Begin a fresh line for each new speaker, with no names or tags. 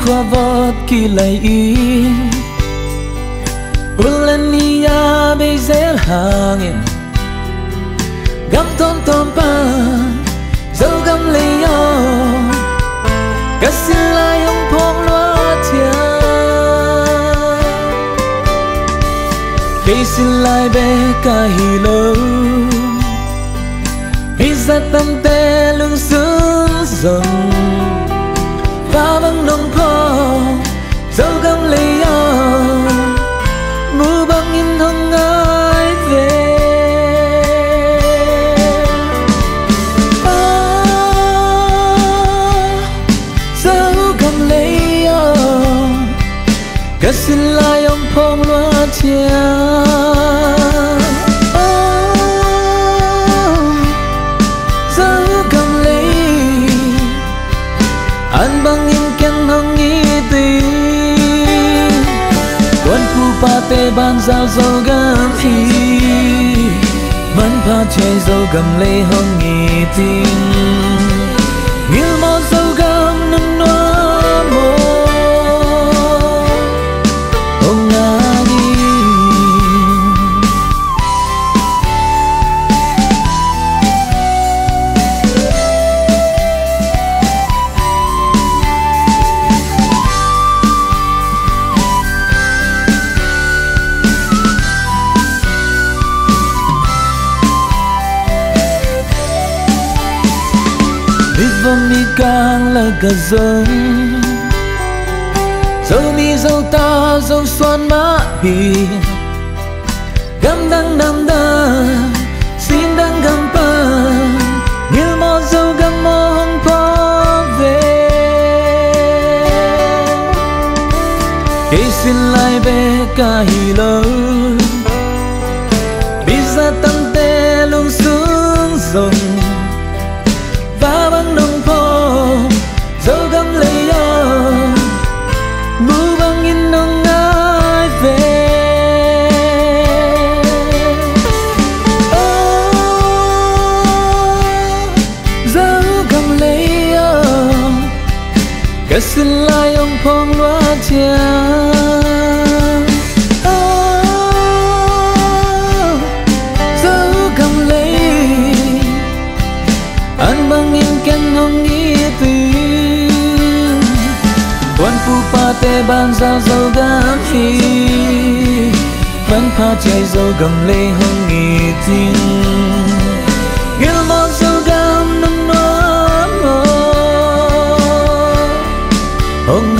khoa vót kỳ lầy ý ulen nia bây giờ hangin gam tom tom pa dâu gam lấy yo cắt xin lại ông phong loa chia khi xin lại bé cả hi lâu bây giờ tâm tê lưng sướng dòng và bằng nồng phò dâu gam lấy yo mưa băng in hồng ai về dâu gam lấy yo cất xin lại ông phong loa chia dâu gam lấy anh băng in ken hồng nghĩ tình tuần phu pa tê ban giao dâu gam hi vẫn pha chơi dâu gam lấy hồng nghĩ tình yêu một dâu gam nâng noa mô ông ngani mi càng là cả giống dâu mi dâu ta dâu xoan má bì gam đăng đam đa xin đăng gam pa nghiêng mò dâu gam mò hồng po về khi xin lại bé cả hi lâu bây giờ tâm tê lung xuống rồng và bằng nồng phò dâu gam lấy yo mưa băng in nồng ai về dâu gam lấy yo cất xin lại ông phong loa chia dâu gam lấy anh băng in ken hồng nghĩ tình tuần phu pa tê ban giao dâu gam hi vẫn pha chơi dâu gam lấy hồng nghĩ tình yêu một dâu gam nâng noa mô ông